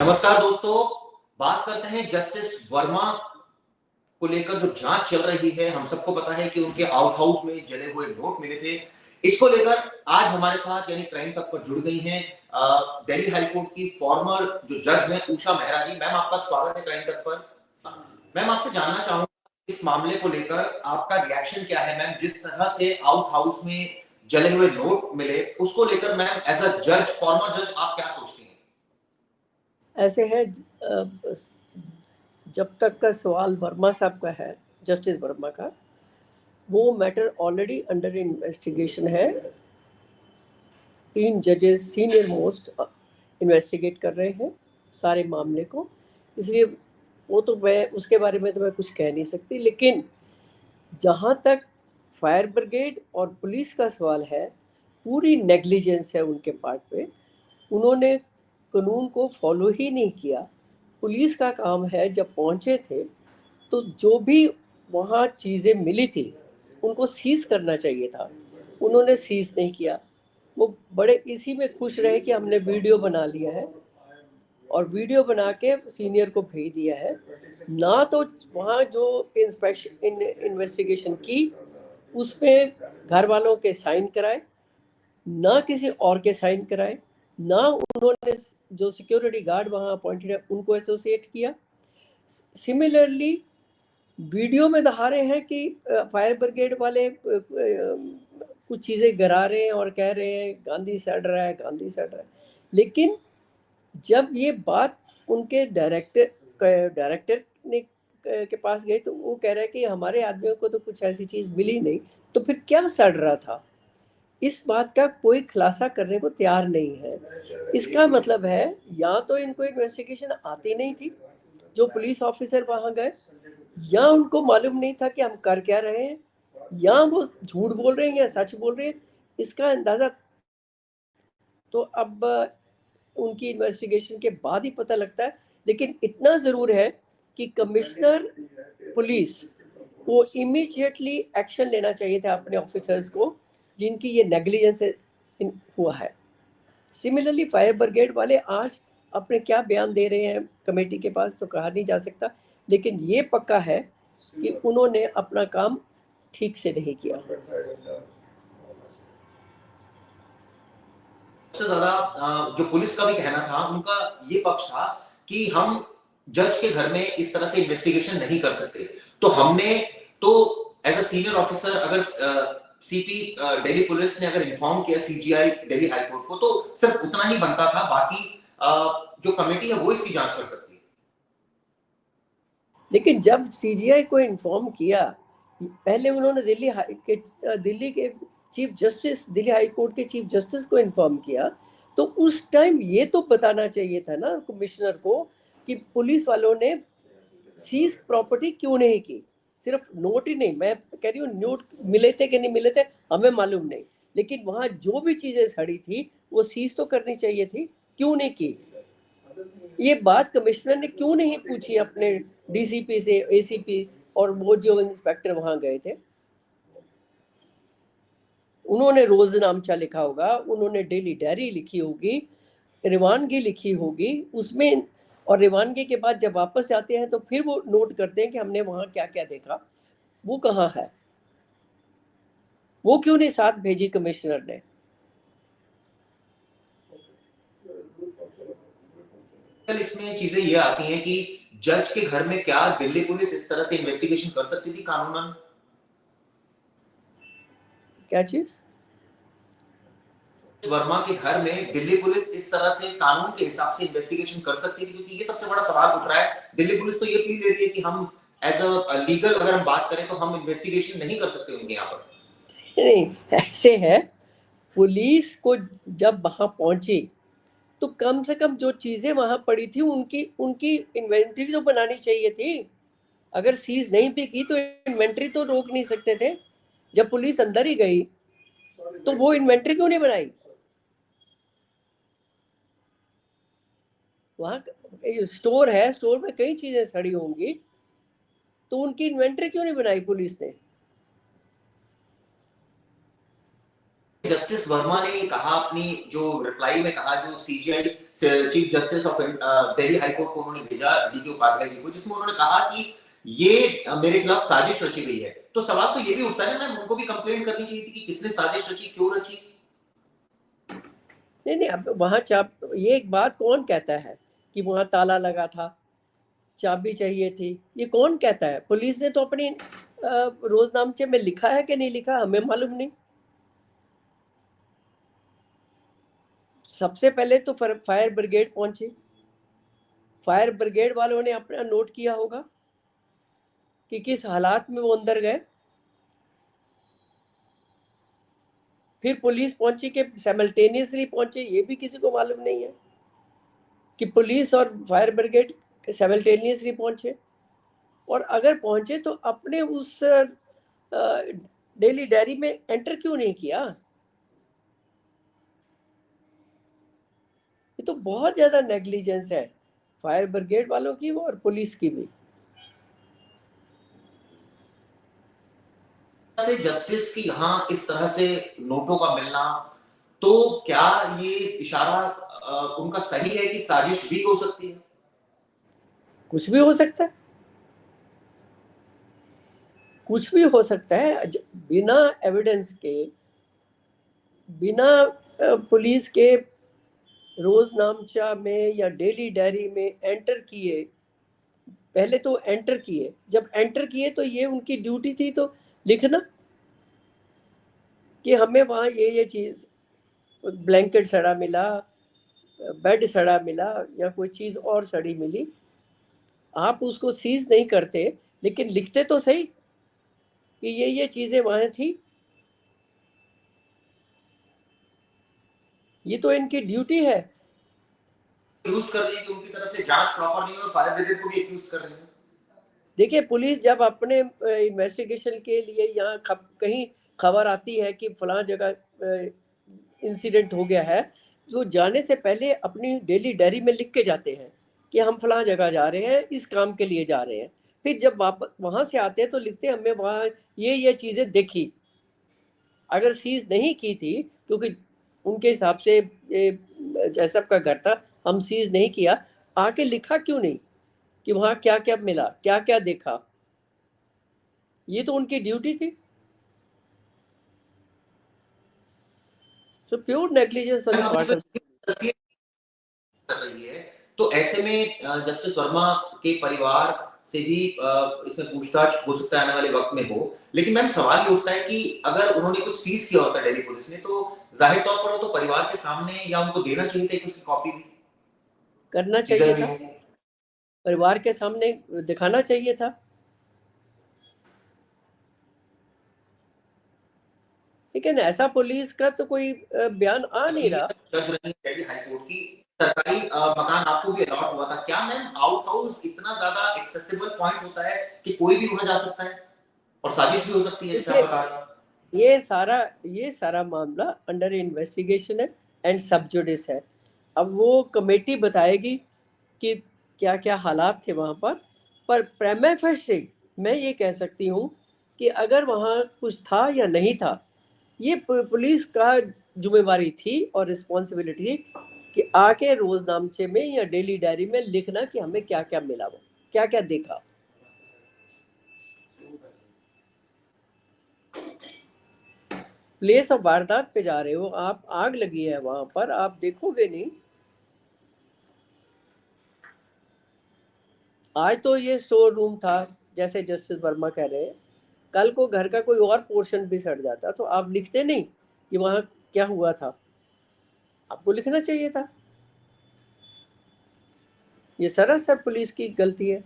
नमस्कार दोस्तों, बात करते हैं जस्टिस वर्मा को लेकर जो जांच चल रही है। हम सबको पता है कि उनके आउट हाउस में जले हुए नोट मिले थे। इसको लेकर आज हमारे साथ यानी क्राइम तक पर जुड़ गई हैं दिल्ली हाई कोर्ट की फॉर्मर जो जज हैं उषा मेहरा जी। मैम, आपका स्वागत है क्राइम तक पर। मैम, आपसे जानना चाहूंगा इस मामले को लेकर आपका रिएक्शन क्या है। मैम, जिस तरह से आउट हाउस में जले हुए नोट मिले उसको लेकर मैम एज अ जज, फॉर्मर जज, आप क्या सोचती हैं? ऐसे है, जब तक का सवाल वर्मा साहब का है, जस्टिस वर्मा का, वो मैटर ऑलरेडी अंडर इन्वेस्टिगेशन है। 3 जजेस सीनियर मोस्ट इन्वेस्टिगेट कर रहे हैं सारे मामले को, इसलिए वो तो मैं उसके बारे में तो मैं कुछ कह नहीं सकती। लेकिन जहाँ तक फायर ब्रिगेड और पुलिस का सवाल है, पूरी नेग्लिजेंस है उनके पार्ट पे। उन्होंने कानून को फॉलो ही नहीं किया। पुलिस का काम है, जब पहुंचे थे तो जो भी वहाँ चीज़ें मिली थी उनको सीज करना चाहिए था, उन्होंने सीज नहीं किया। वो बड़े इसी में खुश रहे कि हमने वीडियो बना लिया है और वीडियो बना के सीनियर को भेज दिया है। ना तो वहाँ जो इन्वेस्टिगेशन की उसमें घर वालों के साइन कराए, ना किसी और के साइन कराए, ना उन्होंने जो सिक्योरिटी गार्ड वहाँ अपॉइंटेड है उनको एसोसिएट किया। सिमिलरली वीडियो में दिखा रहे हैं कि फायर ब्रिगेड वाले कुछ चीज़ें गिरा रहे हैं और कह रहे हैं गांधी सड़ रहा है, गांधी सड़ रहा है। लेकिन जब ये बात उनके डायरेक्टर ने के पास गई तो वो कह रहा है कि हमारे आदमियों को तो कुछ ऐसी चीज़ मिली नहीं, तो फिर क्या सड़ रहा था? इस बात का कोई खुलासा करने को तैयार नहीं है। इसका मतलब है या तो इनको इन्वेस्टिगेशन आती नहीं थी जो पुलिस ऑफिसर वहाँ गए, या उनको मालूम नहीं था कि हम कर क्या रहे हैं, या वो झूठ बोल रहे हैं या सच बोल रहे हैं। इसका अंदाज़ा तो अब उनकी इन्वेस्टिगेशन के बाद ही पता लगता है। लेकिन इतना ज़रूर है कि कमिश्नर पुलिस को इमीडिएटली एक्शन लेना चाहिए था अपने ऑफिसर्स को जिनकी ये नेग्लिजेंस हुआ है। सिमिलरली फायर ब्रिगेड वाले आज अपने क्या बयान दे रहे हैं कमेटी के पास तो कहा नहीं जा सकता, लेकिन ये पक्का है कि उन्होंने अपना काम ठीक से नहीं किया। सबसे ज्यादा जो पुलिस का भी कहना था, उनका ये पक्ष था कि हम जज के घर में इस तरह से इन्वेस्टिगेशन नहीं कर सकते। तो हमने तो एज अ सीनियर ऑफिसर अगर सीपी दिल्ली पुलिस ने अगर इन्फॉर्म किया सीजीआई दिल्ली हाई कोर्ट को तो सिर्फ उतना ही बनता था। बाकी जो कमेटी है वो इसकी जांच कर सकती है। लेकिन जब सीजीआई को इन्फॉर्म किया, पहले उन्होंने दिल्ली के chief justice, Delhi high court के चीफ जस्टिस को इन्फॉर्म किया, तो उस टाइम ये तो बताना चाहिए था ना कमिश्नर को कि पुलिस वालों ने सीज प्रॉपर्टी क्यों नहीं की। सिर्फ नोट ही नहीं, मैं कह रही हूँ नोट मिले थे कि नहीं मिले थे हमें मालूम नहीं, लेकिन वहाँ जो भी चीजें सड़ी थी वो सीज तो करनी चाहिए थी, क्यों नहीं की? ये बात कमिश्नर ने क्यों नहीं पूछी अपने डीसीपी से, एसीपी और वो जो इंस्पेक्टर वहां गए थे? उन्होंने रोजनामचा लिखा होगा, उन्होंने डेली डायरी लिखी होगी, रवानगी लिखी होगी उसमें, और रवानगी के बाद जब वापस आते हैं तो फिर वो नोट करते हैं कि हमने वहां क्या क्या देखा। वो कहाँ है? वो क्यों नहीं साथ भेजी कमिश्नर ने? इसमें चीजें ये आती हैं कि जज के घर में क्या दिल्ली पुलिस इस तरह से इन्वेस्टिगेशन कर सकती थी कानूनन? क्या चीज? वर्मा के घर में दिल्ली पुलिस इस तरह से कानून के हिसाब से इन्वेस्टिगेशन कर सकती थी? क्योंकि ये सबसे बड़ा सवाल उठ रहा है। दिल्ली पुलिस तो ये प्ली दे रही है कि हम एज अ लीगल अगर हम बात करें तो हम इन्वेस्टिगेशन नहीं कर सकते उनके यहाँ पर। नहीं, ऐसे है, पुलिस को जब वहां पहुंची तो कम से कम जो चीजें वहां पड़ी थी उनकी उनकी इन्वेंटरी तो बनानी चाहिए थी। अगर सीज नहीं भी की तो इन्वेंटरी तो रोक नहीं सकते थे। जब पुलिस अंदर ही गई तो वो इन्वेंटरी क्यों नहीं बनाई? वहां स्टोर है, स्टोर में कई चीजें सड़ी होंगी, तो उनकी इन्वेंटरी क्यों नहीं बनाई पुलिस ने? जस्टिस वर्मा ने कहा अपनी जो रिप्लाई में कहा, जो CGI chief justice of Delhi high court को उन्होंने भेजा डीके उपाध्याय जी को, जिसमें उन्होंने कहा कि ये मेरे खिलाफ साजिश रची गई है। तो सवाल तो ये भी उठता है ना मैम, उनको भी कंप्लेंट करनी चाहिए थी कि किसने साजिश रची, क्यों रची। नहीं, अब वहां ये एक बात कौन कहता है कि वहां ताला लगा था, चाबी चाहिए थी, ये कौन कहता है? पुलिस ने तो अपनी रोजनामचे में लिखा है कि नहीं लिखा, हमें मालूम नहीं। सबसे पहले तो फायर ब्रिगेड पहुंचे, फायर ब्रिगेड वालों ने अपना नोट किया होगा कि किस हालात में वो अंदर गए। फिर पुलिस पहुंची कि साइमल्टेनियसली पहुंचे, ये भी किसी को मालूम नहीं है कि पुलिस और फायर ब्रिगेड साइमल्टेनियसली पहुंचे। और अगर पहुंचे तो अपने उस डेली डायरी में एंटर क्यों नहीं किया? ये तो बहुत ज्यादा नेग्लिजेंस है फायर ब्रिगेड वालों की और पुलिस की भी। से जस्टिस की यहाँ इस तरह से नोटों का मिलना, तो क्या ये इशारा उनका सही है कि साजिश भी हो सकती है? कुछ भी हो सकता है, कुछ भी हो सकता है। बिना एविडेंस के, बिना पुलिस के रोजनामचा में या डेली डायरी में एंटर किए, पहले तो एंटर किए, जब एंटर किए तो ये उनकी ड्यूटी थी तो लिखना कि हमें वहाँ ये चीज़, ब्लैंकेट सड़ा मिला, बेड सड़ा मिला या कोई चीज़ और सड़ी मिली। आप उसको सीज नहीं करते, लेकिन लिखते तो सही कि ये चीज़ें वहाँ थी। ये तो इनकी ड्यूटी है। यूज कर रही है कि उनकी तरफ से जांच प्रॉपर नहीं है और फायर ब्रिगेड को भी एक्यूज कर रही है। देखिए, पुलिस जब अपने इन्वेस्टिगेशन के लिए यहाँ कहीं खबर आती है कि फलां जगह इंसिडेंट हो गया है, तो जाने से पहले अपनी डेली डायरी में लिख के जाते हैं कि हम फलां जगह जा रहे हैं, इस काम के लिए जा रहे हैं। फिर जब वापस वहाँ से आते हैं तो लिखते हैं हमने वहाँ ये चीज़ें देखी। अगर सीज नहीं की थी, क्योंकि उनके हिसाब से जैसा का घर था, हम सीज नहीं किया, आके लिखा क्यों नहीं कि वहाँ क्या क्या मिला, क्या क्या देखा? ये तो उनकी ड्यूटी थी। So pure negligence on the part of कर रही है, तो ऐसे में जस्टिस वर्मा के परिवार से भी इसमें पूछताछ हो सकता है आने वाले वक्त में हो। लेकिन मैम सवाल ये उठता है कि अगर उन्होंने कुछ सीज किया होता दिल्ली पुलिस ने, तो जाहिर तौर पर वो तो परिवार के सामने या उनको देना चाहिए था कि उसकी कॉपी भी करना चीजें चाहिए भी था, हों। परिवार के सामने दिखाना चाहिए था। लेकिन ऐसा पुलिस का तो कोई बयान आ नहीं रहा। जज रही दिल्ली हाई कोर्ट की, सरकारी मकान आपको भी अलॉट हुआ था क्या मैम? आउट हाउस इतना ज्यादा एक्सेसिबल पॉइंट होता है कि कोई भी वहां जा सकता है और साजिश भी हो सकती है, जैसे आप बता रहे हैं। ये सारा मामला अंडर इन्वेस्टिगेशन है एंड सब जुडिस है। अब वो कमेटी बताएगी कि क्या क्या हालात थे वहाँ पर प्रेमा फेस्टी मैं ये कह सकती हूँ कि अगर वहाँ कुछ था या नहीं था, ये पुलिस का जिम्मेवारी थी और रिस्पॉन्सिबिलिटी कि आके रोजनामचे में या डेली डायरी में लिखना कि हमें क्या क्या मिला, वो क्या क्या देखा। प्लेस ऑफ वारदात पे जा रहे हो आप, आग लगी है वहां पर, आप देखोगे नहीं। आज तो ये स्टोर रूम था जैसे जस्टिस वर्मा कह रहे हैं, कल को घर का कोई और पोर्शन भी सड़ जाता तो आप लिखते नहीं कि वहां क्या हुआ था? आपको लिखना चाहिए था। ये सरासर पुलिस की गलती है।